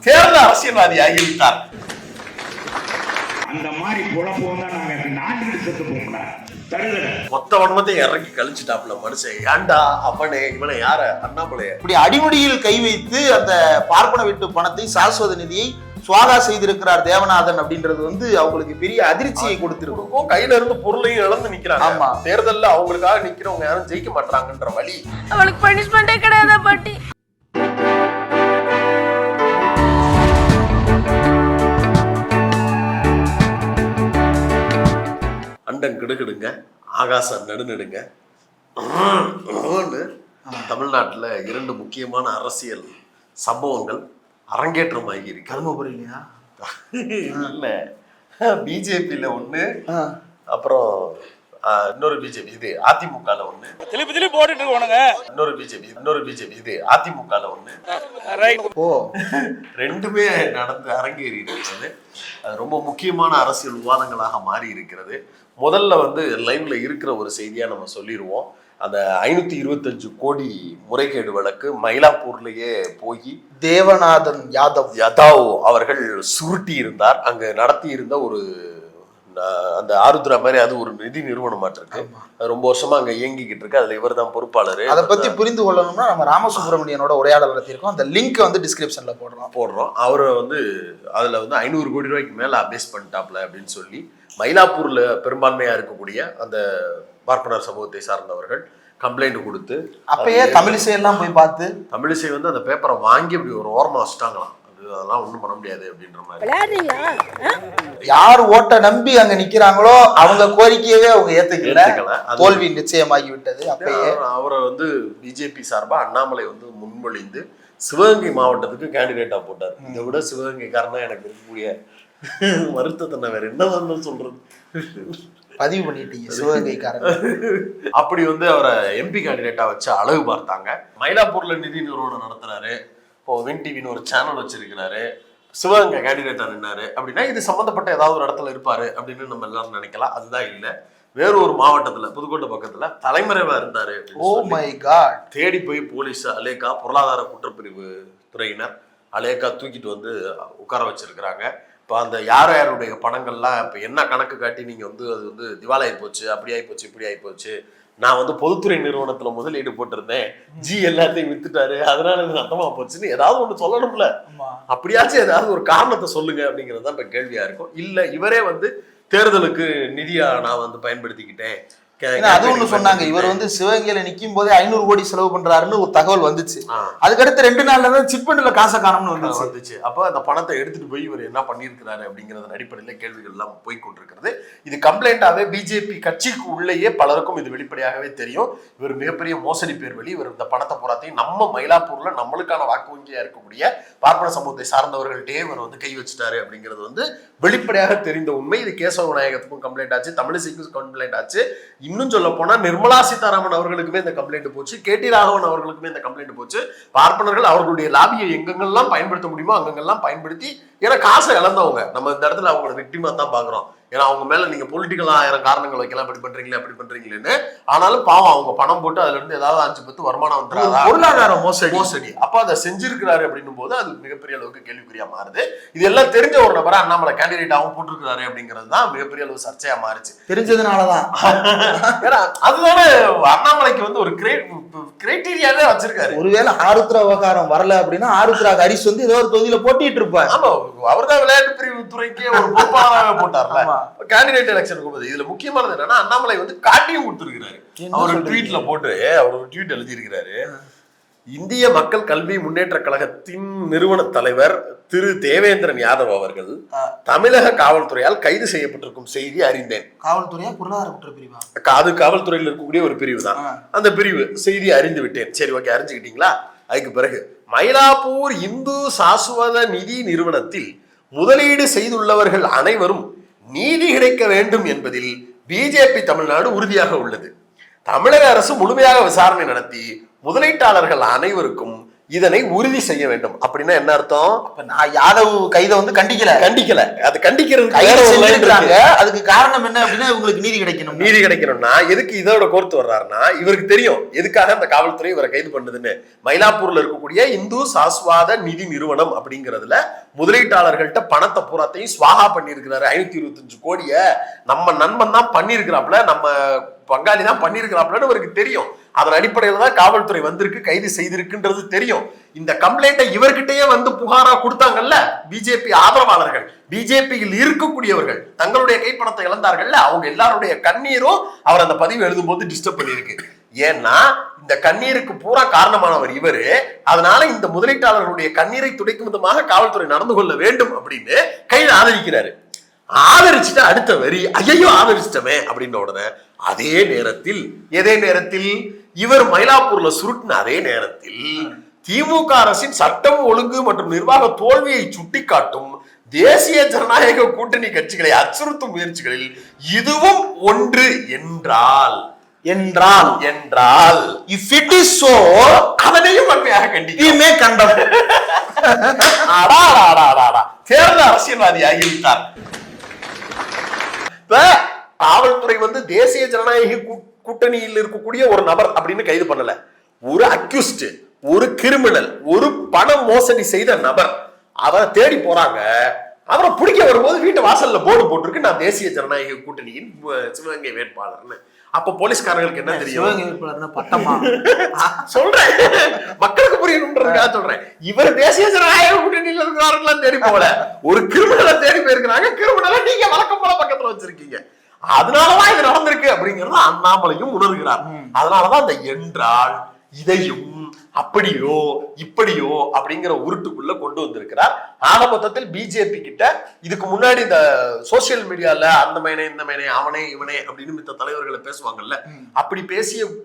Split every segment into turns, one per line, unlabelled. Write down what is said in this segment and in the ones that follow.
தேர்தல் அரசியல்வாதி ஆகிவிட்டார்.
அந்த மாதிரி குழப்பம் தான் நாங்க நாட்டுக்கு செத்து போகணும்.
மொத்த வன்மத்தை இறங்கி கழிச்சுட்டாப்ல மனுஷன். ஏன்டா அவனே இவனை யார அண்ணாமலைய
இப்படி அடிமுடியில் கை வைத்து அந்த பார்ப்பன வீட்டு பணத்தை சாஸ்வத நிதியை சுவாகா செய்திருக்கிறார் தேவநாதன் அப்படின்றது அவங்களுக்கு பெரிய அதிர்ச்சியை கொடுத்திருக்கும்.
கையில இருந்து பொருளையும் இழந்து நிக்கிறாங்க.
ஆமா,
தேர்தல்ல அவங்களுக்காக நிக்கிறவங்க யாரும் ஜெயிக்க மாட்டாங்கன்ற வழி
அவளுக்கு பனிஷ்மெண்டே கிடையாதா பாட்டி?
அண்டம் கிடுகிடுங்க, ஆகாசம் நடுநடுங்க. தமிழ்நாட்டுல 2 முக்கியமான அரசியல் சம்பவங்கள் அரங்கேற்றமாகி இருக்கு.
தருமபுரியா
இல்ல, பிஜேபியில ஒண்ணு, அப்புறம் இன்னொரு பிஜேபி இது அதிமுகல ஒண்ணு, இன்னொரு பிஜேபி இது அதிமுகல ஒண்ணு. ரெண்டுமே நடந்து அரங்கேறி இருக்கிறது. அது ரொம்ப முக்கியமான அரசியல் விவாதங்களாக மாறி இருக்கிறது. முதல்ல லைவ்ல இருக்கிற ஒரு செய்தியா நம்ம சொல்லிடுவோம். அந்த 525 கோடி முறைகேடு வழக்கு மயிலாப்பூர்லயே போய்
தேவநாதன்
யாதவ் அவர்கள் சுருட்டி இருந்தார். அங்க நடத்தி இருந்த ஒரு அந்த ஆருத்ரா மாதிரி அது ஒரு நிதி நிறுவனமாட்டு இருக்கு. ரொம்ப வருஷமா அங்க இயங்கிக்கிட்டு இருக்கு. அதுல இவர் தான் பொறுப்பாளர்.
அதை பத்தி புரிந்து கொள்ளணும்னா நம்ம ராமசுப்ரமணியனோட உரையாடல் நடத்தியிருக்கோம். அந்த லிங்க் டிஸ்கிரிப்ஷன்ல போடுறோம். அவரை
அதுல 500 கோடி ரூபாய்க்கு மேல அபேஸ் பண்ணிட்டாப்ல அப்படின்னு சொல்லி மயிலாப்பூர்ல பெரும்பான்மையா இருக்கக்கூடிய அந்த பார்ப்பனர் சமூகத்தை சார்ந்தவர்கள் கம்ப்ளைண்ட் கொடுத்து,
அப்பயே தமிழிசை எல்லாம் போய் பார்த்து
தமிழிசை அந்த பேப்பரை வாங்கி அப்படி ஒரு ஓரமா வச்சுட்டாங்களாம். அதெல்லாம் ஒண்ணும் பண்ண முடியாது அப்படின்ற மாதிரி.
யார் ஓட்ட நம்பி அங்க நிக்கிறாங்களோ அவங்க கோரிக்கையவே அவங்க ஏத்துக்கல. தோல்வி நிச்சயமாகி விட்டது. அப்பயே
அவரை பிஜேபி சார்பா அண்ணாமலை முன்மொழிந்து சிவகங்கை மாவட்டத்துக்கு கேண்டிடேட்டா போட்டார். இதை விட சிவகங்கைக்காரனா எனக்கு இருக்கக்கூடிய வருத்தத்தை நான் வேற என்ன சொல்றது,
பதிவு பண்ணிட்டீங்க சிவகங்கைக்காரன்.
அப்படி அவரை எம்பி கேண்டிடேட்டா வச்சு அழகு பார்த்தாங்க. மயிலாப்பூர்ல நிதி நிறுவனம் நடத்துறாரு. இப்போ வின் டிவின்னு ஒரு சேனல் வச்சிருக்கிறாரு. சிவகங்கை கேண்டிடேட்டா நின்னாரு அப்படின்னா இது சம்பந்தப்பட்ட ஏதாவது ஒரு இடத்துல இருப்பாரு அப்படின்னு நம்ம எல்லாரும் நினைக்கலாம். அதுதான் இல்ல, வேற ஒரு மாவட்டத்துல புதுக்கோட்டை பக்கத்துல தலைமறைவா இருந்தாரு.
Oh my God.
தேடி போய் போலீஸ் அலேக்கா பொருளாதார குற்றப்பிரிவு துறையினர் அலேக்கா தூக்கிட்டு உட்கார வச்சிருக்கிறாங்க. இப்போ அந்த யாருடைய பணங்கள்லாம் இப்போ என்ன கணக்கு காட்டி நீங்க அது திவால் ஆகி போச்சு, அப்படி ஆகி போச்சு, இப்படி ஆகி போச்சு, நான் பொதுத்துறை நிறுவனத்துல முதலீடு போட்டிருந்தேன், எல்லாத்தையும் வித்துட்டாரு, அதனால இது நட்டமா போச்சுன்னு ஏதாவது ஒண்ணு சொல்லணும்ல. அப்படியாச்சும் ஏதாவது ஒரு காரணத்தை சொல்லுங்க அப்படிங்கிறது தான் இப்ப கேள்வியா இருக்கும். இல்ல இவரே தேர்தலுக்கு நிதியா நான் பயன்படுத்திக்கிட்டேன்.
அது ஒண்ணு சொன்னாங்க. இவர் சிவகங்கையில நிக்கும் போதே 500 கோடி செலவு பண்றாருன்னு ஒரு தகவல் வந்துச்சு. அதுக்கடுத்து 2 நாள்ல தான் சிட்பண்ட்ல காசை காணும்னு வந்துச்சு.
அப்ப அந்த பணத்தை எடுத்துட்டு போய் இவர் என்ன பண்ணிருக்கிறாரு அப்படிங்கறத அடிப்படையில கேள்விகள் எல்லாம் போய்கொண்டிருக்கிறது. இது கம்ப்ளைண்டாவே பிஜேபி கட்சிக்கு உள்ளேயே பலருக்கும் இது வெளிப்படையாகவே தெரியும். இவர் மிகப்பெரிய மோசடி பேர் வழி. இவர் இந்த பணத்தை போராத்தையும் நம்ம மயிலாப்பூர்ல நம்மளுக்கான வாக்கு வங்கியா இருக்கக்கூடிய பார்ப்பன சமூகத்தை சார்ந்தவர்கள்டே இவர் கை வச்சுட்டாரு அப்படிங்கிறது வெளிப்படையாக தெரிந்த உண்மை. இது கேசவ விநாயகத்துக்கும் கம்ப்ளைண்ட் ஆச்சு, தமிழிசைக்கும் கம்ப்ளைண்ட் ஆச்சு. இன்னும் சொல்ல போனா நிர்மலா சீதாராமன் அவர்களுக்குமே இந்த கம்ப்ளைண்ட் போச்சு, கேடி ராகவன் அவர்களுக்குமே இந்த கம்ப்ளைண்ட் போச்சு. பார்ப்பனர்கள் அவர்களுடைய லாபியை எங்கெங்கெல்லாம் பயன்படுத்த முடியுமோ அங்கெங்கெல்லாம் பயன்படுத்தி, ஏன்னா காசை இழந்தவங்க நம்ம இந்த இடத்துல அவங்களை விக்டிமா தான் பாக்குறோம். ஏன்னா அவங்க மேல நீங்க பொலிட்டிக்கலா 1000 காரணங்கள் வைக்கலாம், இப்படி பண்றீங்களே அப்படி பண்றீங்களேன்னு. ஆனாலும் பாவம் அவங்க பணம் போட்டு அதுல இருந்து ஏதாவது 5-10 வருமானம் வந்துடாதா,
பொருளாதார மோசடி.
அப்ப அதை செஞ்சிருக்கிறாரு அப்படின்னும் போது அது மிகப்பெரிய அளவுக்கு கேள்விக்குறியா மாறுது. இது எல்லாம் தெரிஞ்ச ஒரு நபரை அண்ணாமலை கேண்டிடேட்டாவும் போட்டிருக்கிறாரு அப்படிங்கிறது தான் மிகப்பெரிய அளவு சர்ச்சையா மாறிச்சு.
தெரிஞ்சதுனாலதான்.
ஏன்னா அதுதானே அண்ணாமலைக்கு ஒரு கிரைட்டீரியாவே வச்சிருக்காரு.
ஒருவேளை ஆருத்ரா விவகாரம் வரல அப்படின்னா ஆருத்ரா ஹரிஸ் ஏதோ ஒரு தொகுதியில போட்டிட்டு இருப்பாரு.
ஆமா, அவர்தான் விளையாட்டு பிரிவு துறைக்கே ஒரு பொறுப்பாளராக போட்டார்ல கேண்டிடேட் எலெக்ஷனுக்கு போது. இதுல முக்கியமானது என்னன்னா அண்ணாமலை காட்டியும் கொடுத்திருக்கிறாரு. அவர் ட்வீட்ல போட்டு அவர் ஒரு ட்வீட் எழுதியிருக்கிறாரு. இந்திய மக்கள் கல்வி முன்னேற்ற கழகத்தின் நிறுவன தலைவர் திரு தேவேந்திரன் யாதவ் அவர்கள் தமிழக காவல்துறையால் கைது செய்யப்பட்டிருக்கும் செய்தி அறிந்தேன்.
காவல்துறையா பொருளாதார குற்றப்பிரிவா?
அது காவல்துறையில் இருக்கக்கூடிய ஒரு பிரிவு தான். அந்த பிரிவு செய்தி அறிந்து விட்டேன். சரி, ஓகே, அறிஞ்சுக்கிட்டீங்களா? அதுக்கு பிறகு மயிலாப்பூர் இந்து சாஸ்வத நிதி நிறுவனத்தில் முதலீடு செய்துள்ளவர்கள் அனைவரும் நீதி கிடைக்க வேண்டும் என்பதில் பிஜேபி தமிழ்நாடு உறுதியாக உள்ளது. தமிழக அரசு முழுமையாக விசாரணை நடத்தி முதலீட்டாளர்கள் அனைவருக்கும் இதனை உறுதி செய்ய வேண்டும். அப்படின்னா என்ன அர்த்தம்?
நான் யாதவ் கைதை வந்து கண்டிக்கல
அது கண்டிக்கிறது
அதுக்கு காரணம் என்ன அப்படின்னா இவங்களுக்கு நீதி கிடைக்கணும்னா
எதுக்கு இதோட கோர்த்து வர்றாருன்னா இவருக்கு தெரியும் எதுக்காக அந்த காவல்துறை இவரை கைது பண்ணுதுன்னு. மயிலாப்பூர்ல இருக்கக்கூடிய இந்து சாஸ்வாத நிதி நிறுவனம் அப்படிங்கிறதுல முதலீட்டாளர்கள்ட்ட பணத்தை பூராத்தையும் ஸ்வாகா பண்ணியிருக்கிறாரு. 525 கோடிய நம்ம நண்பன் தான் பண்ணியிருக்கிறாப்ல, நம்ம பங்காளி தான் பண்ணியிருக்கிறாப்லன்னு இவருக்கு தெரியும். அதன் அடிப்படையில் தான் காவல்துறை வந்திருக்கு, கைது செய்திருக்குன்றது தெரியும். இந்த கம்ப்ளைண்ட்டை இவர்கிட்டயே வந்து புகாரா கொடுத்தாங்கல்ல பிஜேபி ஆதரவாளர்கள், பிஜேபியில் இருக்கக்கூடியவர்கள், தங்களுடைய கைப்பணத்தை இழந்தார்கள்ல, அவங்க எல்லாருடைய கண்ணீரும் அவர் அந்த பதிவு எழுதும் போது டிஸ்டர்ப் பண்ணியிருக்கு. ஏன்னா இந்த கண்ணீருக்கு பூரா காரணமானவர் இவரு. அதனால இந்த முதலீட்டாளர்களுடைய கண்ணீரை துடைக்கும் விதமாக காவல்துறை நடந்து கொள்ள வேண்டும் அப்படின்னு கையில் ஆதரிக்கிறாரு. ஆதரிச்சுட்டு அடுத்த வரி ஐயோ ஆதரிச்சிட்டமே அப்படின்ற உடனே அதே நேரத்தில் இவர் மயிலாப்பூர்ல சுருட்டின அதே நேரத்தில் திமுக அரசின் சட்டம் ஒழுங்கு மற்றும் நிர்வாக தோல்வியை சுட்டிக்காட்டும் தேசிய ஜனநாயக கூட்டணி கட்சிகளை அச்சுறுத்தும் முயற்சிகளில் இதுவும் ஒன்று என்றால்
if it is so
அதனையும் வன்மையாக கண்டிக்குமே
கண்டம்.
தேர்தல் அரசியல்வாதி ஆகிவிட்டார். காவல்துறை வந்து தேசிய ஜனநாயக கூட்டணியில் இருக்கக்கூடிய ஒரு நபர் அப்படின்னு கைது பண்ணல. ஒரு அக்யூஸ்ட், ஒரு கிரிமினல், ஒரு பண மோசடி செய்த நபர், அவரை தேடி போறாங்க. அவரை பிடிக்க வரும்போது வீட்டு வாசல்ல போர்டு போட்டிருக்கு நான் தேசிய ஜனநாயக கூட்டணியின் சிவகங்கை வேட்பாளர்னு. அப்ப போலீஸ்காரங்களுக்கு என்ன தெரியும்?
பட்டமா
சொல்றேன், மக்களுக்கு புரியணும்ன்றதுக்காக சொல்றேன். இவர் தேசிய ஜனநாயக கூட்டணியில் இருக்கிறார்களா தேடி போல, ஒரு கிரிமினலை தேடி போயிருக்கிறாங்க. கிரிமினலை நீங்க வழக்கம் போல பக்கத்துல வச்சிருக்கீங்க. அதனாலதான் இது நடந்திருக்கு அப்படிங்கறது அண்ணாமலையும் உணர்கிறார். அதனாலதான் அந்த என்றால் இதையும் அப்படியோ இப்படியோ அப்படிங்கிற உருட்டுக்குள்ள கொண்டு வந்திருக்கிறார். ஆக மொத்தத்தில் பிஜேபி கிட்ட இதுக்கு முன்னாடி இந்த சோசியல் மீடியால அந்த மேனே இந்த மேனே அவனே இவனே அப்படின்னு மித்த தலைவர்களை பேசுவாங்கல்ல, அப்படி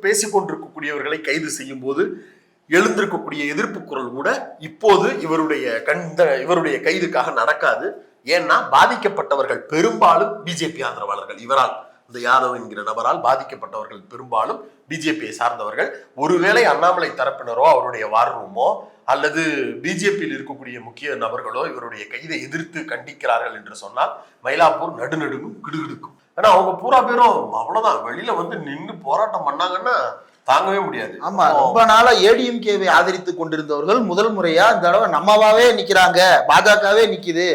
பேசி கொண்டிருக்கக்கூடியவர்களை கைது செய்யும் போது எழுந்திருக்கக்கூடிய எதிர்ப்பு குரல் கூட இப்போது இவருடைய கைதுக்காக நடக்காது. ஏன்னா பாதிக்கப்பட்டவர்கள் பெரும்பாலும் பிஜேபி ஆதரவாளர்கள். இவரால், இந்த யாதவ் என்கிற நபரால் பாதிக்கப்பட்டவர்கள் பெரும்பாலும் பிஜேபியை சார்ந்தவர்கள். ஒருவேளை அண்ணாமலை தரப்பினரோ அவருடைய வார் ரூமோ அல்லது பிஜேபியில் இருக்கக்கூடிய முக்கிய நபர்களோ இவருடைய கைதை எதிர்த்து கண்டிக்கிறார்கள் என்று சொன்னால் மயிலாப்பூர் நடுநடுங்கும், கிடுகிடுக்கும். ஆனா அவங்க பூரா பேரும் அவ்வளவுதான் வெளியில வந்து நின்று போராட்டம் பண்ணாங்கன்னா தாங்கவே முடியாது.
ஆமா, ரொம்ப நாளா ஏடிஎம்கேவை ஆதரித்து கொண்டிருந்தவர்கள் முதல் முறையா இந்த தடவை நம்மவாவே நிக்கிறாங்க, பாஜகவே நிக்குது,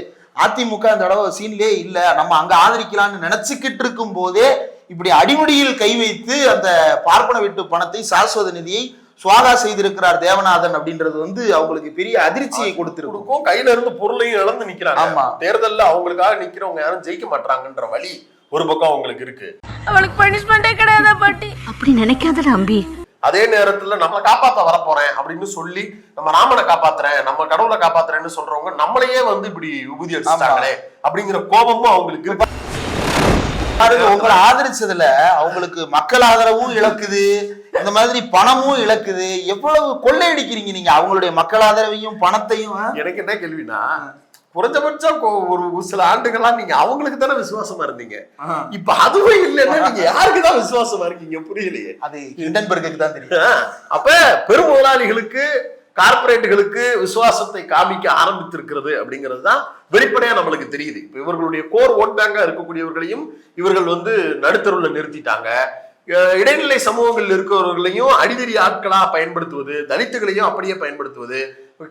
அதிமுக இந்த தடவை சீன்லயே இல்ல, நம்ம அங்க ஆதரிக்கலாம்னு நினைச்சுக்கிட்டு இருக்கும் போதே இப்படி அடிமுடியில் கை வைத்து அந்த பார்ப்பன வீட்டு பணத்தை சாஸ்வத நிதியை சுவாகா செய்திருக்கிறார் தேவநாதன் அப்படின்றது வந்து அவங்களுக்கு பெரிய அதிர்ச்சியை கொடுத்திருக்கும்.
கையில இருந்து பொருளையும் இழந்து நிக்கிறாங்க. ஆமா, தேர்தல்ல அவங்களுக்காக நிக்கிறவங்க யாரும் ஜெயிக்க மாட்டாங்கன்ற வழி ஒரு பக்கம் அவங்களுக்கு இருக்கு.
அவளுக்கு பனிஷ்மெண்டே கிடையாதா பாட்டி? அப்படி நினைக்காத அம்பி.
அதே நேரத்துல நம்மளை காப்பாத்த வரப்போறேன் அப்படின்னு சொல்லி நம்ம ராமனை காப்பாத்துறேன், நம்ம கடவுளை காப்பாத்துறேன்னு சொல்றவங்க நம்மளையே வந்து இப்படி உபதி அடிச்சுட்டாங்களே அப்படிங்கிற கோபமும் அவங்களுக்கு.
உங்களை ஆதரிச்சதுல அவங்களுக்கு மக்கள் ஆதரவும் இழக்குது, இந்த மாதிரி பணமும் இழக்குது. எவ்வளவு கொள்ளையடிக்கிறீங்க நீங்க அவங்களுடைய மக்கள் ஆதரவையும் பணத்தையும்.
எனக்கு என்ன கேள்வினா, குறைஞ்சபட்சம் ஒரு சில ஆண்டுகளா நீங்க அவங்களுக்கு தானே விசுவாசமா இருந்தீங்க. இப்ப அதுவும் இல்லைன்னா நீங்க யாருக்குதான் விசுவாசமா இருக்கீங்க? புரியலையே. அது
ஹிண்டன்பர்க்கு தான் தெரியும்.
அப்ப பெரும் முதலாளிகளுக்கு, கார்பரேட்டுகளுக்கு விசுவாசத்தை காமிக்க ஆரம்பித்திருக்கிறது அப்படிங்கிறது தான் வெளிப்படையா நம்மளுக்கு தெரியுது. இப்ப இவர்களுடைய கோர் ஓட் பேங்கா இருக்கக்கூடியவர்களையும் இவர்கள் வந்து நடுத்தருவுல நிறுத்திட்டாங்க. இடைநிலை சமூகங்கள் இருக்கிறவர்களையும் அடிதடி ஆட்களா பயன்படுத்துவது, தலித்துகளையும் அப்படியே பயன்படுத்துவது.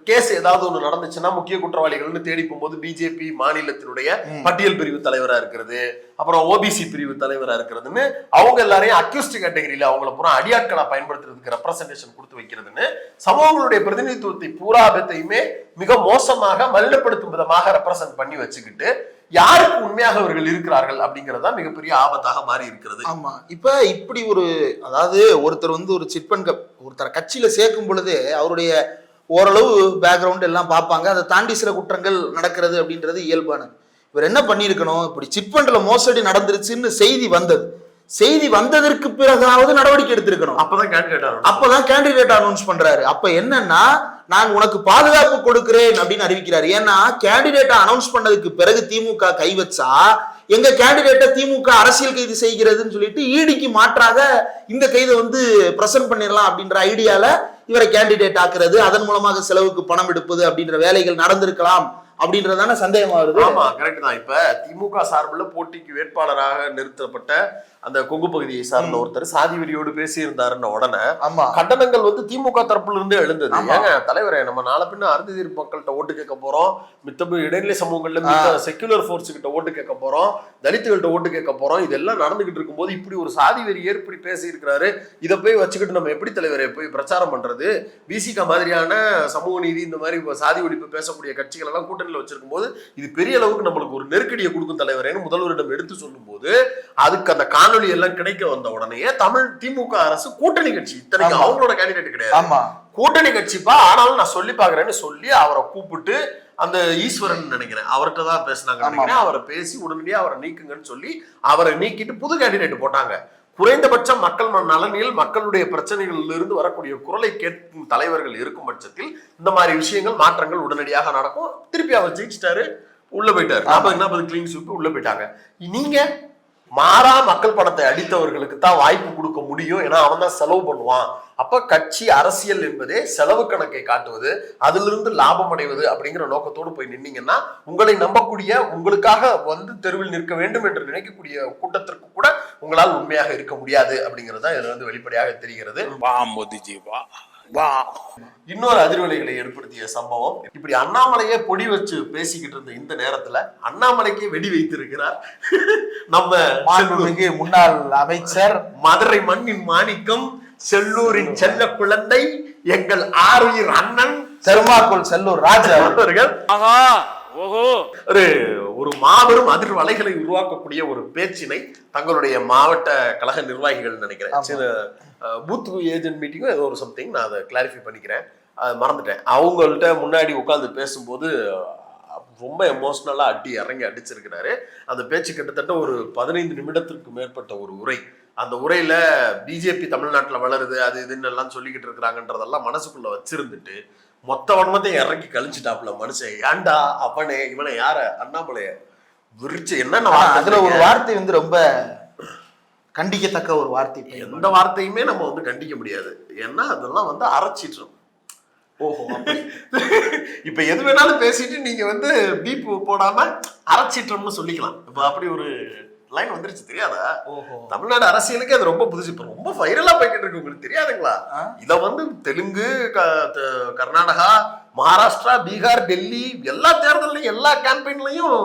கேஸ் ஏதாவது ஒண்ணு நடந்துச்சுன்னா முக்கிய குற்றவாளிகள்னு தேடி போகும்போது பிஜேபி மாநிலத்தினுடைய பட்டியல் பிரிவு தலைவரா இருக்கிறது, அப்புறம் ஓபிசி பிரிவு தலைவரா இருக்கிறதுன்னு அவங்க எல்லாரையும் அக்யூஸ்ட் கேட்டகரியில அவங்களை பூரா அடியாட்களா பயன்படுத்துறதுக்கு ரெப்ரசன்டேஷன் கொடுத்து வைக்கிறதுன்னு சமூகங்களுடைய பிரதிநிதித்துவத்தை பூராபத்தையுமே மிக மோசமாக மலினப்படுத்தும் விதமாக ரெப்ரசன்ட் பண்ணி வச்சுக்கிட்டு யாருக்கு உண்மையாக அவர்கள் இருக்கிறார்கள் அப்படிங்கறதா மிகப்பெரிய ஆபத்தாக மாறி இருக்கிறது.
ஆமா, இப்ப இப்படி ஒரு, அதாவது ஒருத்தர் வந்து ஒரு சிட்பண்ட் ஒருத்தர் கட்சியில சேர்க்கும் பொழுது அவருடைய ஓரளவு பேக்ரவுண்ட் எல்லாம் பார்ப்பாங்க. அதை தாண்டி சில குற்றங்கள் நடக்கிறது அப்படின்றது இயல்பானது. இவர் என்ன பண்ணியிருக்கணும், இப்படி சிட்பண்ட்ல மோசடி நடந்துருச்சுன்னு செய்தி வந்ததற்கு பிறகாவது நடவடிக்கை எடுத்திருக்கணும். அப்பதான் கேண்டிடேட் அனௌன்ஸ் பண்றாரு. அப்ப என்னன்னா, நான் உனக்கு பாதுகாப்பு கொடுக்கிறேன் அப்படின்னு அறிவிக்கிறாரு. ஏன்னா கேண்டிடேட்டை அனௌன்ஸ் பண்ணதுக்கு பிறகு திமுக கை வச்சா எங்க கேண்டிடேட்டை திமுக அரசியல் கைது செய்கிறதுன்னு சொல்லிட்டு ஈடிக்கு மாற்றாக இந்த கைதை வந்து பிரசன்ட் பண்ணிடலாம் அப்படின்ற ஐடியால இவரை கேண்டிடேட் ஆக்குறது, அதன் மூலமாக செலவுக்கு பணம் எடுப்பது அப்படின்ற வேலைகள் நடந்திருக்கலாம் அப்படின்றதான சந்தேகமா வருது.
ஆமா, கரெக்ட் தான். இப்ப திமுக சார்பில் போட்டிக்கு வேட்பாளராக நிறுத்தப்பட்ட அந்த கொங்கு பகுதியை சார்ந்த ஒருத்தர் சாதி வெறியோடு பேசி இருந்தாருன்னு உடனே
ஆமா,
கண்டனங்கள் வந்து திமுக தரப்புல இருந்தே எழுந்தது. ஏங்க தலைவரே, நம்ம நாளை பின்ன அருந்ததிர் மக்கள்கிட்ட ஓட்டு கேட்க போறோம், மித்தபடி இடைநிலை சமூகங்கள்ல செக்யூலர் ஃபோர்ஸ் கிட்ட ஓட்டு கேட்க போறோம், தலித்துகள்கிட்ட ஓட்டு கேட்க போறோம், இதெல்லாம் நடந்துகிட்டு இருக்கும்போது இப்படி ஒரு சாதி வெறி ஏற்படி பேசி இருக்கிறாரு. இதை போய் வச்சுக்கிட்டு நம்ம எப்படி தலைவரை போய் பிரச்சாரம் பண்றது? பிசிக மாதிரியான சமூக நீதி இந்த மாதிரி சாதி ஒழிப்பு பேசக்கூடிய கட்சிகள் எல்லாம் கூட்டணியில் வச்சிருக்கும் போது இது பெரிய அளவுக்கு நம்மளுக்கு ஒரு நெருக்கடியை கொடுக்கும் தலைவரேன்னு முதல்வரிடம் எடுத்து சொல்லும் போது அதுக்கு அந்த காணொலி எல்லாம் கிடைக்க வந்த உடனே தமிழ் திமுக அரசு கூட்டணி கட்சி, இத்தனைக்கு அவங்களோட கேண்டிடேட் கிடையாது, கூட்டணி கட்சிப்பா, ஆனாலும் நான் சொல்லி பாக்குறேன்னு சொல்லி அவரை கூப்பிட்டு அந்த ஈஸ்வரன் நினைக்கிறேன் அவர்கிட்ட தான் பேசினாங்க நினைக்கிறேன், அவரை பேசி உடனடியாக அவரை நீக்குங்கன்னு சொல்லி அவரை நீக்கிட்டு புது கேண்டிடேட் போட்டாங்க. குறைந்தபட்சம் மக்கள் நலனில் மக்களுடைய பிரச்சனைகளில் இருந்து வரக்கூடிய குரலை கேட்கும் தலைவர்கள் இருக்கும் பட்சத்தில் இந்த மாதிரி விஷயங்கள் மாற்றங்கள் உடனடியாக நடக்கும். திருப்பி அவர் ஜெயிச்சிட்டாரு, உள்ள போயிட்டாரு, 40 கிளீன் ஸ்வீப் உள்ள போயிட்டாங்க. நீங்க மாறா மக்கள் பணத்தை அடித்தவர்களுக்கு தான் வாய்ப்பு கொடுக்க முடியும், ஏன்னா அவன் தான் செலவு பண்ணுவான். அப்ப கட்சி அரசியல் என்பதே செலவு கணக்கை காட்டுவது, அதிலிருந்து லாபம் அடைவது அப்படிங்கிற நோக்கத்தோடு போய் நின்னீங்கன்னா உங்களை நம்பக்கூடிய, உங்களுக்காக வந்து தெருவில் நிற்க வேண்டும் என்று நினைக்கக்கூடிய கூட்டத்திற்கு கூட உங்களால் உண்மையாக இருக்க முடியாது அப்படிங்கிறது தான் இதுல வந்து வெளிப்படையாக தெரிகிறது. இன்னொரு அதிர்வலைகளை ஏற்படுத்திய சம்பவம், இப்படி அண்ணாமலையே பொடி வச்சு பேசிக்கிட்டு இருந்த இந்த நேரத்துல அண்ணாமலைக்கே வெடி வைத்திருக்கிறார் நம்ம
முன்னாள் அமைச்சர்,
மதுரை மண்ணின் மாணிக்கம், செல்லூரின் செல்ல குழந்தை, எங்கள் ஆறுயிர் அண்ணன்
செருமாக்குள் செல்லூர் ராஜா அவர்கள்
ஒரு மாபெரும் அதிர்வலைகளை உருவாக்கக்கூடிய ஒரு பேச்சினை தங்களுடைய மாவட்ட கழக நிர்வாகிகள் நினைக்கிறேன், பூத் ஏஜென்ட் மீட்டிங்கோ ஏதோ ஒரு சம்திங், நான் அதை கிளாரிஃபை பண்ணிக்கிறேன், மறந்துட்டேன். அவங்கள்ட்ட முன்னாடி உட்கார்ந்து பேசும்போது ரொம்ப எமோஷனலா இறங்கி அடிச்சிருக்கிறாரு. அந்த பேச்சு கிட்டத்தட்ட ஒரு 15 நிமிடத்திற்கு மேற்பட்ட ஒரு உரை. அந்த உரையில பிஜேபி தமிழ்நாட்டில் வளருது, அது இதுன்னு எல்லாம் சொல்லிக்கிட்டு இருக்கிறாங்கன்றதெல்லாம் மனசுக்குள்ள வச்சிருந்துட்டு மொத்த வன்மத்தை இறங்கி கழிச்சுட்டாப்புல மனுஷன். ஏன்டா அவனே இவனை யார அண்ணாமலைய விரிச்சு என்னென்ன
அதுல ஒரு வார்த்தை வந்து ரொம்ப கண்டிக்கத்தக்க ஒரு வார்த்தை.
எந்த வார்த்தையுமே நம்ம வந்து கண்டிக்க முடியாது, ஏன்னா அதெல்லாம் வந்து அரைச்சிட்டோம்.
ஓஹோ,
இப்ப எது வேணாலும் பேசிட்டு நீங்க வந்து பீப் போடாம அரைச்சிட்டோம்னு சொல்லிக்கலாம். இப்ப அப்படி ஒரு லைன் வந்துருச்சு, தெரியாதா? தமிழ்நாடு அரசியலுக்கு அது ரொம்ப புதுசு, இப்ப ரொம்ப வைரலா போய்கிட்டு இருக்கு, உங்களுக்கு தெரியாதுங்களா? இத வந்து தெலுங்கு, கர்நாடகா, மகாராஷ்டிரா, பீகார், டெல்லி எல்லா தேர்தலையும் எல்லா கேம்பெயின்லயும்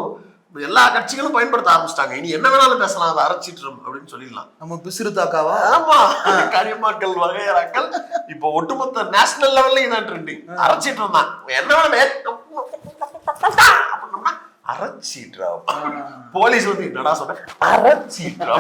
எல்லா கட்சிகளும் பயன்படுத்த ஆரம்பிச்சிட்டாங்க. இனி என்ன வேணாலும் பேசலாம், அதை அரைச்சிட்டோம் அப்படின்னு சொல்லிடலாம்.
நம்ம பிசிறு தாக்காவா?
ஆமா, கரியமாக்கள் வகையறாக்கள் இப்ப ஒட்டுமொத்த நேஷனல் லெவல்ல இதான் ட்ரெண்டிங். அரைச்சிட்டோம் தான், என்ன வேணும் அரைச்சிட்டா. போலீஸ் வந்து என்னடா சொன்ன, அரைச்சிட்டா.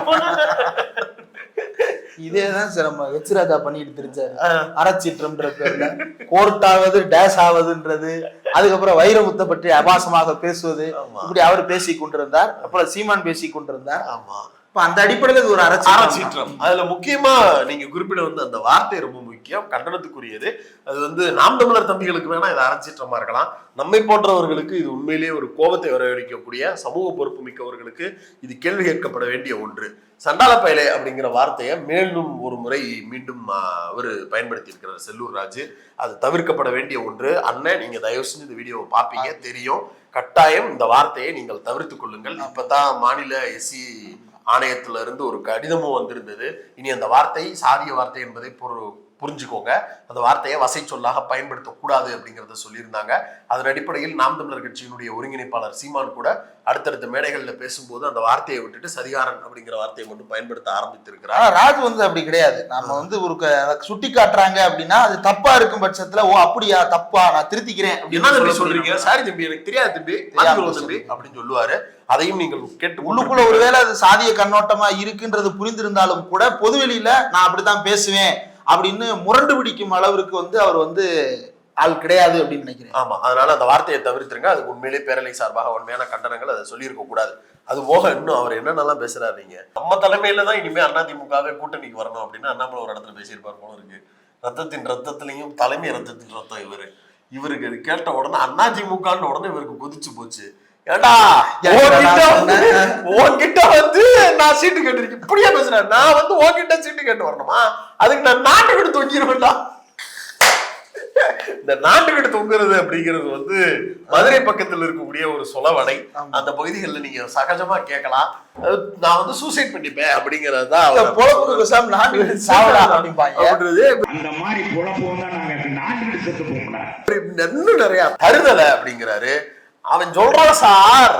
இதேதான் சார் நம்ம எச்ராஜா பண்ணிட்டு தெரிஞ்சாரு, அரைச்சிட்டம்ன்ற பேர்ல கோர்ட் ஆவது டேஷ் ஆவதுன்றது, அதுக்கப்புறம் வைரமுத்தை பற்றி அபாசமாக பேசுவது, இப்படி அவர் பேசி கொண்டிருந்தார். அப்புறம் சீமான் பேசி கொண்டிருந்தார்.
ஆமா,
அந்த அடிப்படையில் இது ஒரு
அரைச்சீற்றம். அதுல முக்கியமா நீங்க குறிப்பிட வந்து அந்த வார்த்தை ரொம்ப முக்கியம், கண்டனத்துக்குரியது. அது வந்து நாம் தமிழர் தம்பிகளுக்கு வேணா இது அரைச்சீற்றமா இருக்கலாம், நம்மை போன்றவர்களுக்கு இது உண்மையிலேயே ஒரு கோபத்தை வரவழைக்கக்கூடிய, சமூக பொறுப்பு மிக்கவர்களுக்கு இது கேள்வி கேட்கப்பட வேண்டிய ஒன்று. சண்டால பயலே அப்படிங்கிற வார்த்தையை மேலும் ஒரு முறை மீண்டும் அவர் பயன்படுத்தி இருக்கிறார் செல்லூர் ராஜு. அது தவிர்க்கப்பட வேண்டிய ஒன்று. அண்ணன், நீங்க தயவு செஞ்சு இந்த வீடியோவை பார்ப்பீங்க தெரியும், கட்டாயம் இந்த வார்த்தையை நீங்கள் தவிர்த்து கொள்ளுங்கள். இப்பதான் மாநில எஸ்சி ஆணையத்துல இருந்து ஒரு கடிதமும் வந்திருந்தது. இனி அந்த வார்த்தை சாதிய வார்த்தை என்பதை புரிஞ்சுக்கோங்க, அந்த வார்த்தையை வசை சொல்லாக பயன்படுத்தக்கூடாது அப்படிங்கிறத சொல்லியிருந்தாங்க. அதன் அடிப்படையில் நாம் தமிழர் கட்சியினுடைய ஒருங்கிணைப்பாளர் சீமான் கூட அடுத்தடுத்த மேடைகளில் பேசும்போது அந்த வார்த்தையை விட்டுட்டு சதிகாரன் அப்படிங்கிற வார்த்தையை மட்டும் பயன்படுத்த ஆரம்பித்திருக்கிறார்.
ராஜ் வந்து அப்படி கிடையாது, நம்ம வந்து ஒரு சுட்டி காட்டுறாங்க அப்படின்னா அது தப்பா இருக்கும் பட்சத்துல, ஓ அப்படியா தப்பா, நான் திருத்திக்கிறேன்
அப்படின்னு சொல்றீங்க, சாரி தம்பி எனக்கு தெரியாது தம்பி தம்பி அப்படின்னு சொல்லுவாரு. அதையும் நீங்கள் கேட்டு
உள்ளுக்குள்ள ஒருவேளை அது சாதிய கண்ணோட்டமா இருக்குன்றது புரிந்திருந்தாலும் கூட பொதுவெளியில நான் அப்படித்தான் பேசுவேன் அப்படின்னு முரண்டு பிடிக்கும் அளவிற்கு வந்து அவர் வந்து ஆள் கிடையாது அப்படின்னு நினைக்கிறேன்.
ஆமா, அதனால அந்த வார்த்தையை தவிர்த்துருங்க. அதுக்கு உண்மையிலே பேரலை சார்பாக உண்மையான கண்டனங்கள் அதை சொல்லியிருக்க கூடாது. அது போக இன்னும் அவர் என்னென்னலாம் பேசுறாருங்க, நம்ம தலைமையில தான் இனிமே அதிமுகவே கூட்டணிக்கு வரணும் அப்படின்னு அண்ணாமலை ஒரு இடத்துல பேசியிருப்பார் போல இருக்கு. ரத்தத்தின் ரத்தத்திலையும் தலைமை ரத்தத்தின் ரத்தம் இவருக்கு கேட்ட உடனே அதிமுகன்னு உடனே இவருக்கு கொதிச்சு போச்சு. ஏண்டா உன்கிட்ட வந்து நான் சீட்டு கேட்டிருக்கேன், இப்படியா பேசுறேன், நான் வந்து உன்கிட்ட சீட்டு கேட்டு வரணுமா, அதுக்கு நான் நாட்டை விட்டு தொங்கிடுவேன்டா. இந்த நாட்டுக்கிட்ட தொங்குறது அப்படிங்கிறது வந்து மதுரை பக்கத்தில் இருக்கக்கூடிய ஒரு சொலவடை. அந்த பகுதிகளில் நீங்க சகஜமா கேட்கலாம். நான் வந்து சூசைட் பண்ணிப்பேன் அப்படிங்கிறது தான்
அந்த மாதிரி குழப்பம் தான் நாங்க நாட்டுக்கிட்ட செத்து போகணும்.
இன்னும் நிறைய தருதலை அப்படிங்கிறாரு. அவன் சொல்றான் சார்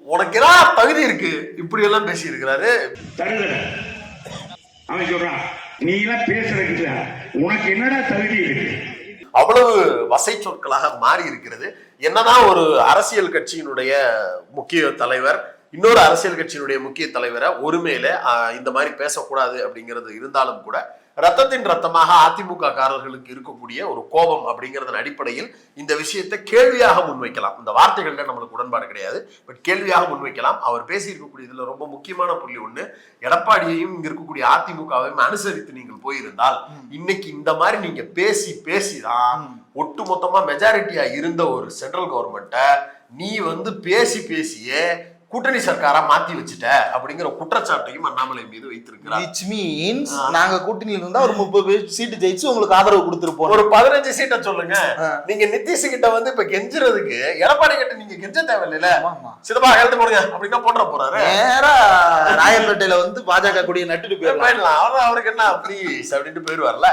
உனக்கு ஏதாவது தகுதி இருக்கு இப்படி எல்லாம் பேசி இருக்கிறாரு.
தருதலை அவன் சொல்றான் நீ எல்லாம் பேசுறதுக்கு உனக்கு என்னடா தகுதி இருக்கு.
அவ்வளவு வசை சொற்களாக மாறி இருக்கிறது. என்னதான் ஒரு அரசியல் கட்சியினுடைய முக்கிய தலைவர் இன்னொரு அரசியல் கட்சியினுடைய முக்கிய தலைவரை ஒருமையில இந்த மாதிரி பேசக்கூடாது அப்படிங்கிறது இருந்தாலும் கூட ரத்தத்தின் ரத்தமாக அதிமுக காரர்களுக்கு இருக்கக்கூடிய ஒரு கோபம் அப்படிங்கிறதன் அடிப்படையில் இந்த விஷயத்தை கேள்வியாக முன்வைக்கலாம். இந்த வார்த்தைகள்ல நம்மளுக்கு உடன்பாடு கிடையாது, பட் கேள்வியாக முன்வைக்கலாம். அவர் பேசியிருக்கக்கூடிய இதுல ரொம்ப முக்கியமான புள்ளி ஒண்ணு, எடப்பாடியையும் இங்க இருக்கக்கூடிய அதிமுகவையும் அனுசரித்து நீங்கள் போயிருந்தால் இன்னைக்கு இந்த மாதிரி நீங்க பேசிதான் ஒட்டுமொத்தமா மெஜாரிட்டியா இருந்த ஒரு சென்ட்ரல் கவர்மெண்ட்டை நீ வந்து பேசியே கூட்டணி சர்க்காரா மாத்தி வச்சுட்ட அப்படிங்கிற குற்றச்சாட்டையும் அண்ணாமலை மீது வைத்திருக்கிறார்.
which means நாங்க கூட்டணியில இருந்தா ஒரு 30 சீட்டு ஜெயிச்சு உங்களுக்கு ஆதரவு கொடுத்திருப்போம்.
ஒரு 15 சீட்டை சொல்லுங்க. நீங்க நிதிஷ் கிட்ட வந்து இப்ப கெஞ்சுறதுக்கு எடப்பாடி கிட்ட நீங்க கெஞ்ச தேவையில்ல. சிதப்பா எழுத்து போடுங்க அப்படின்னா போன்ற போறாரு.
நேரா ராயப்பேட்டையில வந்து பாஜக கூடிய நட்டுட்டு போயிடலாம்.
அவருக்கு என்ன ப்ளீஸ் அப்படின்ட்டு போயிடுவார்ல.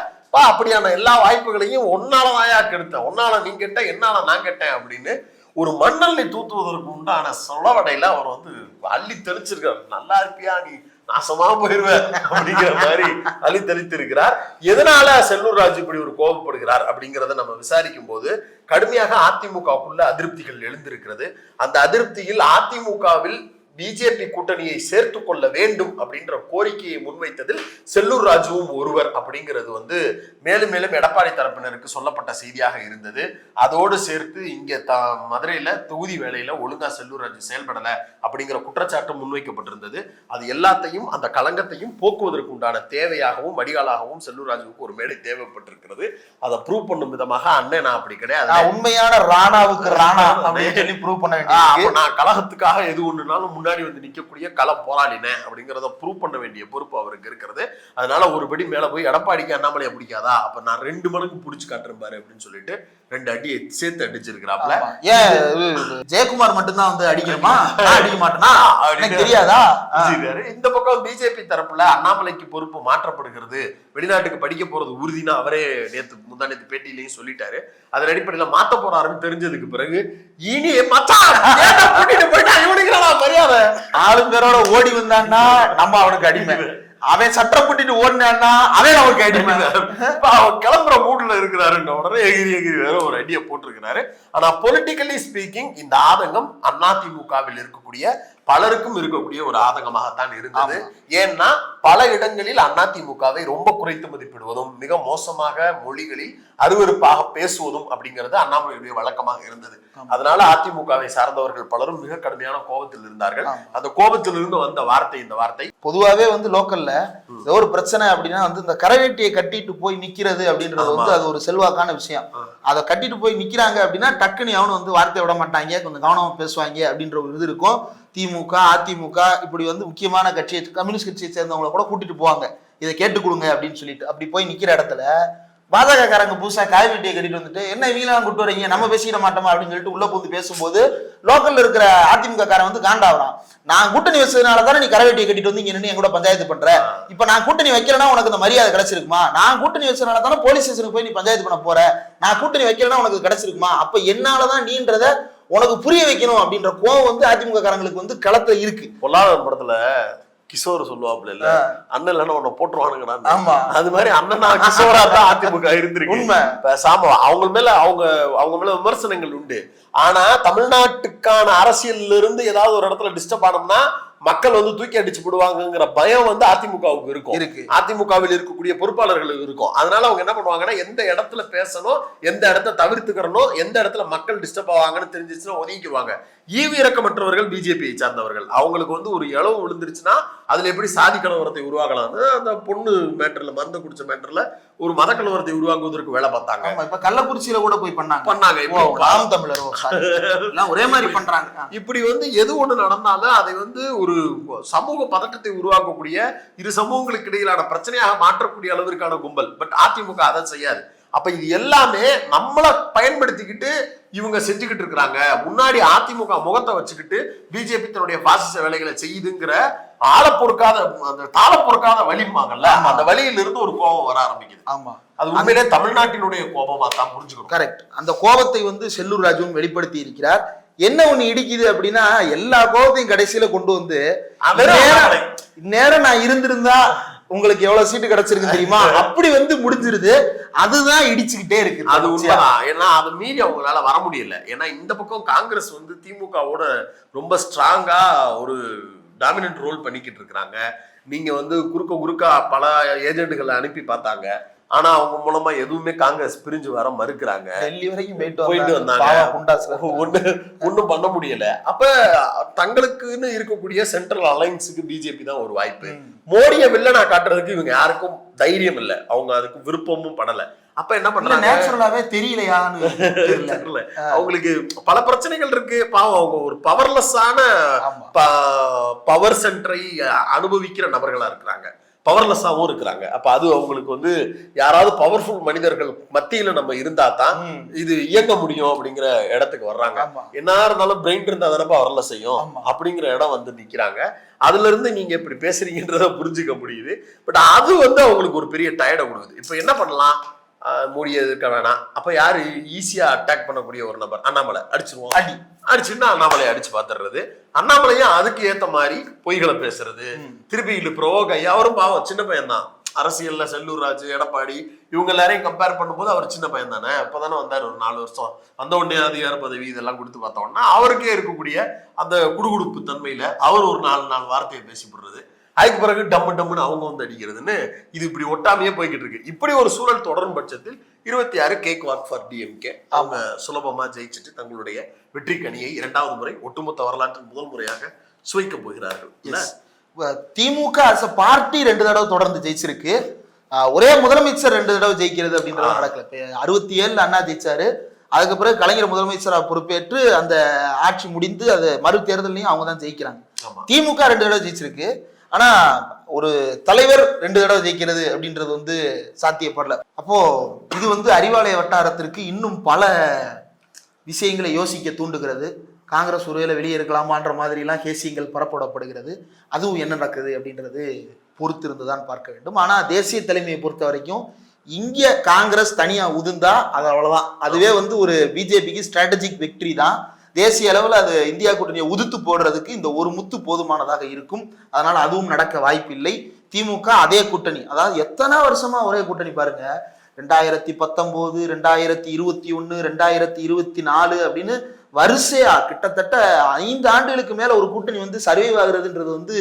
அப்படியான எல்லா வாய்ப்புகளையும் ஒன்னாலதாயா கெடுத்தேன், ஒன்னால நீ கெட்ட என்னால நான் கெட்டேன் அப்படின்னு ஒரு மண்ணள்ளி தூத்துவதற்கு உண்டான சொலவடையில அவர் வந்து அள்ளி தெளிச்சிருக்கார். நல்லா இருப்பியா நீ நாசமா போயிருவேன் அப்படிங்கிற மாதிரி அள்ளி தெளித்திருக்கிறார். எதனால செல்லூர் ராஜு இப்படி ஒரு கோபப்படுகிறார் அப்படிங்கிறத நம்ம விசாரிக்கும் போது கடுமையாக அதிமுகவுக்குள்ள அதிருப்திகள் எழுந்திருக்கிறது. அந்த அதிருப்தியில் அதிமுகவில் பிஜேபி கூட்டணியை சேர்த்து கொள்ள வேண்டும் அப்படின்ற கோரிக்கையை முன்வைத்ததில் செல்லூர் ராஜுவும் ஒருவர் அப்படிங்கிறது வந்து மேலும் மேலும் எடப்பாடி தரப்பினருக்கு சொல்லப்பட்ட செய்தியாக இருந்தது. அதோடு சேர்த்து இங்க மதுரையில தொகுதி வேலையில ஒழுங்கா செல்லூர் ராஜு செயல்படல அப்படிங்கிற குற்றச்சாட்டு முன்வைக்கப்பட்டிருந்தது. அது எல்லாத்தையும் அந்த களங்கத்தையும் போக்குவதற்கு உண்டான தேவையாகவும் வடிகாலாகவும் செல்லூர் ராஜுவுக்கு ஒரு மேடை தேவைப்பட்டிருக்கிறது. அதை ப்ரூவ் பண்ணும் விதமாக அண்ணன் நான் அப்படி கிடையாது,
உண்மையான ராணாவுக்கு ராணா அப்படின்னு சொல்லி ப்ரூவ் பண்ண வேண்டிய,
நான் கழகத்துக்காக எது ஒண்ணுனாலும் முன்னாடி வந்து நிக்கக்கூடிய கள போராளின அப்படிங்கறத ப்ரூவ் பண்ண வேண்டிய பொறுப்பு அவருக்கு இருக்கிறது. அதனால ஒருபடி மேல போய் எடப்பாடிக்கு அண்ணாமலையை பிடிக்காதா, அப்ப நான் 2 மடங்கு பிடிச்சு காட்டுறேன் பாரு அப்படின்னு சொல்லிட்டு 2 அடியை சேர்த்து அடிச்சிருக்கிறாப்ல.
ஏன் ஜெயக்குமார் மட்டும்தான் வந்து அடிக்கணுமா, அடிக்க மாட்டேனா எனக்கு தெரியாதா?
இந்த பக்கம் பிஜேபி தரப்புல அண்ணாமலைக்கு பொறுப்பு மாற்றப்படுகிறது, வெளிநாட்டுக்கு படிக்க போறது உறுதினா அவரே முந்தானேத்து பேட்டியிலையும் சொல்லிட்டாரு. அதன் அடிப்படையில மாத்த போறாருன்னு தெரிஞ்சதுக்கு பிறகு இனி மரியாதை
ஆளுங்கரோட ஓடி வந்தான்னா நம்ம அவனுக்கு அடிமை, அவன் சட்டம் கூட்டிட்டு ஓடினான்னா அவன் அவனுக்கு அடிமை.
அவன் கிளம்புற மூட்ல இருக்கிறாருன்ற உடனே எகிரி வேற ஒரு அடியை போட்டிருக்கிறாரு. ஆனா பொலிட்டிக்கலி ஸ்பீக்கிங் இந்த ஆதங்கம் அதிமுகவில் இருக்கக்கூடிய பலருக்கும் இருக்கக்கூடிய ஒரு ஆதங்கமாகத்தான் இருந்தது. ஏன்னா பல இடங்களில் அதிமுகவை ரொம்ப குறைத்து மதிப்பிடுவதும் மிக மோசமாக மொழிகளில் அருவருப்பாக பேசுவதும் அப்படிங்கிறது அண்ணாமலையுடைய வழக்கமாக இருந்தது. அதனால அதிமுகவை சார்ந்தவர்கள் பலரும் மிக கடுமையான கோபத்தில் இருந்தார்கள். அந்த கோபத்திலிருந்து வந்த வார்த்தை இந்த வார்த்தை.
பொதுவாவே வந்து லோக்கல்ல ஏதோ ஒரு பிரச்சனை அப்படின்னா வந்து இந்த கரவேட்டியை கட்டிட்டு போய் நிக்கிறது அப்படின்றது வந்து அது ஒரு செல்வாக்கான விஷயம். அதை கட்டிட்டு போய் நிக்கிறாங்க அப்படின்னா டக்குன்னு அவனு வந்து வார்த்தை விட மாட்டாங்க, கொஞ்சம் கவனமா பேசுவாங்க அப்படின்ற ஒரு இது இருக்கும். திமுக அதிமுக இப்படி வந்து முக்கியமான கட்சியை கம்யூனிஸ்ட் கட்சியை சேர்ந்தவங்களை கூட கூட்டிட்டு போவாங்க, இதை கேட்டு கொடுங்க அப்படின்னு சொல்லிட்டு. அப்படி போய் நிக்கிற இடத்துல பாஜக காரங்க புதுசா காய்வெட்டியை கட்டிட்டு வந்துட்டு என்ன இவங்களாம் கூட்டு வரீங்க, நம்ம பேசிட மாட்டோமா அப்படின்னு சொல்லிட்டு உள்ள புந்து பேசும்போது லோக்கல்ல இருக்கிற அதிமுக காரன் வந்து காண்டாவறான். நான் கூட்டணி வச்சதுனால தானே நீ கரவேட்டியை கட்டிட்டு வந்து இங்க நின்று என் கூட பஞ்சாயத்து பண்ற, இப்ப நான் கூட்டணி வைக்கிறேன்னா உனக்கு இந்த மரியாதை கிடைச்சிருக்குமா? நான் கூட்டணி வச்சதுனால தானே போலீஸ் ஸ்டேஷனுக்கு போய் நீ பஞ்சாயத்து பண்ண போற, நான் கூட்டணி வைக்கிறேன்னா உனக்கு கிடைச்சிருக்குமா? அப்ப என்னாலதான் நீன்றத உனக்கு புரிய வைக்கணும் அப்படின்ற கோவம் வந்து அதிமுக காரங்களுக்கு வந்து களத்துல இருக்கு.
பொல்லாத படத்துல கிஷோர் சொல்லுவாப்ல இல்ல, அண்ணன் இல்லன்னா உன்னை போட்டுருவானுங்கடா.
ஆமா,
அது மாதிரி அண்ணனா கிஷோரா தான் அதிமுக இருந்திருக்கு. உண்மை. பேசாம அவங்க மேல விமர்சனங்கள் உண்டு. ஆனா தமிழ்நாட்டுக்கான அரசியல்ல இருந்து ஏதாவது ஒரு இடத்துல டிஸ்டர்ப் ஆனோம்னா மக்கள் வந்து தூக்கி அடிச்சு போடுவாங்கிற பயம் வந்து அதிமுகவுக்கு இருக்கும், அதிமுகவில் இருக்கக்கூடிய பொறுப்பாளர்களுக்கு இருக்கும். அதனால அவங்க என்ன பண்ணுவாங்கன்னா எந்த இடத்துல பேசணும், எந்த இடத்த தவிர்த்துக்கிறணும், எந்த இடத்துல மக்கள் டிஸ்டர்ப் ஆவாங்கன்னு தெரிஞ்சிச்சுன்னா ஒதுக்கிக்குவாங்க. ஈவு இறக்கமற்றவர்கள் பிஜேபியை சார்ந்தவர்கள், அவங்களுக்கு வந்து ஒரு இளவு விழுந்துருச்சுன்னா அதுல எப்படி சாதி கலவரத்தை உருவாக்கலாம், அந்த பொண்ணு மேட்டர்ல மருந்து குடிச்ச மேட்டர்ல ஒரு மத கலவரத்தை உருவாக்குவதற்கு வேலை பார்த்தாங்க.
இப்ப கள்ளக்குறிச்சியில கூட போய் பண்ணாங்க ஒரே மாதிரி பண்றாங்க.
இப்படி வந்து எது ஒண்ணு நடந்தாலும் அதை வந்து ஒரு சமூக பதட்டத்தை உருவாக்கக்கூடிய இரு சமூகங்களுக்கு இடையிலான பிரச்சனையாக மாற்றக்கூடிய அளவிற்கான கும்பல். பட் அதிமுக அதை செய்யாது. அப்ப இது எல்லாமே நம்மளை பயன்படுத்திக்கிட்டு இவங்க செஞ்சுக்கிட்டு இருக்கிறாங்க. முன்னாடி அதிமுக முகத்தை வச்சுக்கிட்டு பிஜேபி தன்னுடைய பாசிச வேலைகளை செய்யுதுங்கிற ஆள பொறுக்காத அந்த தாள பொறுக்காத வலிமாங்கல்ல, அந்த வழியிலிருந்து ஒரு கோபம் வர ஆரம்பிக்குது.
ஆமா,
அது உண்மையிலே தமிழ்நாட்டினுடைய கோபமா தான் புரிஞ்சுக்கணும்.
கரெக்ட். அந்த கோபத்தை வந்து செல்லூர் ராஜுவும் வெளிப்படுத்தி இருக்கிறார். என்ன ஒண்ணு இடிக்குது அப்படின்னா, எல்லா கோபத்தையும் கடைசியில கொண்டு வந்து நேரம் நான் இருந்திருந்தா உங்களுக்கு எவ்வளவு சீட்டு கிடைச்சிருக்கு தெரியுமா, அப்படி வந்து முடிஞ்சிருது. அதுதான் இடிச்சுக்கிட்டே இருக்கு.
அது உண்மைதான். ஏன்னா அதை மீறி அவங்களால வர முடியல. ஏன்னா இந்த பக்கம் காங்கிரஸ் வந்து திமுகவோட ரொம்ப ஸ்ட்ராங்கா ஒரு டாமினன்ட் ரோல் பண்ணிக்கிட்டு இருக்கிறாங்க. நீங்க வந்து குறுக்கா பல ஏஜென்ட்களை அனுப்பி பார்த்தாங்க. ஆனா அவங்க மூலமா எதுவுமே காங்கிரஸ் பிரிஞ்சு வர மறுக்கிறாங்க.
டெல்லி வரைக்கும்
போயிட்டு வந்தாங்க, ஒண்ணும் பண்ண முடியல. அப்ப தங்களுக்குன்னு இருக்கக்கூடிய சென்ட்ரல் அலைன்ஸுக்கு பிஜேபி தான் ஒரு வாய்ப்பு. மோடியை வில்லனா காட்டுறதுக்கு இவங்க யாருக்கும் தைரியம் இல்லை, அவங்க அதுக்கு விருப்பமும் படல. அப்ப என்ன பண்றாங்க,
நேச்சுரலாவே தெரியலையான்னு
தெரியல. அவங்களுக்கு பல பிரச்சனைகள் இருக்கு. பாவம், அவங்க ஒரு பவர்லெஸ்ஸான பவர் சென்டரை அனுபவிக்கிற நபர்களா இருக்கிறாங்க, பவர்லெஸ்ஸாவும் இருக்கிறாங்க. அப்ப அது அவங்களுக்கு வந்து யாராவது பவர்ஃபுல் மனிதர்கள் மத்தியில நம்ம இருந்தா தான் இது இயங்க முடியும் அப்படிங்கிற இடத்துக்கு வர்றாங்க. என்ன இருந்தாலும் பிரெயின் இருந்தா தானே பவர்லெஸ் செய்யும் அப்படிங்கிற இடம் வந்து நிக்கிறாங்க. அதுல இருந்து நீங்க இப்படி பேசுறீங்கன்றத புரிஞ்சுக்க முடியுது. பட் அது வந்து அவங்களுக்கு ஒரு பெரிய டயர்டை கொடுக்குது. இப்ப என்ன பண்ணலாம், மோடியை எதிர்க்க வேணாம். அப்ப யாரு ஈஸியா அட்டாக் பண்ணக்கூடிய ஒரு நபர், அண்ணாமலை. அடிச்சிருவோம், அடிச்சுன்னா அண்ணாமலையை அடிச்சு பாத்துறது. அண்ணாமலையும் அதுக்கு ஏத்த மாதிரி பொய்களை பேசுறது, திருப்பி இது ப்ரோவோக் ஆகி, அவரும் பாவம் சின்ன பையன் தான். அரசியல்ல செல்லூர் ராஜு, எடப்பாடி இவங்க எல்லாரையும் கம்பேர் பண்ணும்போது அவர் சின்ன பையன் தானே. அப்பதானே வந்தார், ஒரு 4 வருஷம் வந்த உடனே அதிகார பதவி இதெல்லாம் கொடுத்து பார்த்தோம்னா அவருக்கே இருக்கக்கூடிய அந்த குடுகுடுப்பு தன்மையில அவர் ஒரு 4 வார்த்தையை பேசி போடுறது. அதுக்கு பிறகு டம்முன்னு அவங்க வந்து அடிக்கிறதுன்னு இது இப்படி ஒட்டாமையே போய்கிட்டு இருக்கு. இப்படி ஒரு சூழல் தொடரும் பட்சத்தில் 26 கேக் வாக் ஃபார் டிஎம்கே அவங்க சுலபமா ஜெயிச்சுட்டு தங்களுடைய வெற்றி கனியை 2வது முறை ஒட்டுமொத்த வரலாற்றில் முதல் முறையாக சுவைக்க போகிறார்கள்.
திமுக as a பார்ட்டி 2 தடவை தொடர்ந்து ஜெயிச்சிருக்கு. ஒரே முதலமைச்சர் 2 தடவை ஜெயிக்கிறது அப்படின்றது நடக்கல. 67 அண்ணா ஜெயிச்சாரு, அதுக்கு பிறகு கலைஞர் முதலமைச்சராக பொறுப்பேற்று அந்த ஆட்சி முடிந்து அது மறு தேர்தலையும் அவங்க தான் ஜெயிக்கிறாங்க. திமுக 2 தடவை ஜெயிச்சிருக்கு, ஆனா ஒரு தலைவர் 2 தடவை ஜெயிக்கிறது அப்படின்றது வந்து சாத்தியப்படல. அப்போ இது வந்து அறிவாலய வட்டாரத்திற்கு இன்னும் பல விஷயங்களை யோசிக்க தூண்டுகிறது. காங்கிரஸ் ஒருவேளை வெளியே இருக்கலாமான்ற மாதிரிலாம் கேசியங்கள் பரப்படப்படுகிறது. அதுவும் என்ன நடக்குது அப்படின்றது பொறுத்திருந்துதான் பார்க்க வேண்டும். ஆனா தேசிய தலைமையை பொறுத்த வரைக்கும் இங்க காங்கிரஸ் தனியா உதிர்ந்தா அது அவ்வளவுதான். அதுவே வந்து ஒரு பிஜேபிக்கு ஸ்ட்ராட்டஜிக் விக்டரி தான். தேசிய அளவில் அது இந்தியா கூட்டணியை உதுத்து போடுறதுக்கு இந்த ஒரு முத்து போதுமானதாக இருக்கும். அதனால அதுவும் நடக்க வாய்ப்பில்லை. திமுக அதே கூட்டணி, அதாவது எத்தனை வருஷமா ஒரே கூட்டணி பாருங்க, 2019, 2021, 2024 அப்படின்னு வரிசையா கிட்டத்தட்ட 5 ஆண்டுகளுக்கு மேல ஒரு கூட்டணி வந்து சர்வைவ் ஆகுறதுன்றது வந்து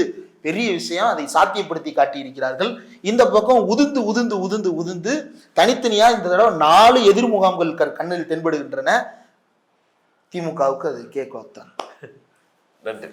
பெரிய விஷயம். அதை சாத்தியப்படுத்தி காட்டியிருக்கிறார்கள். இந்த பக்கம் உதிர்ந்து தனித்தனியா இந்த தடவை 4 எதிர் முகாம்கள் கண்ணில் தென்படுகின்றன. திமுகவுக்கு அது கேக் வாக் தான்.
நன்றி.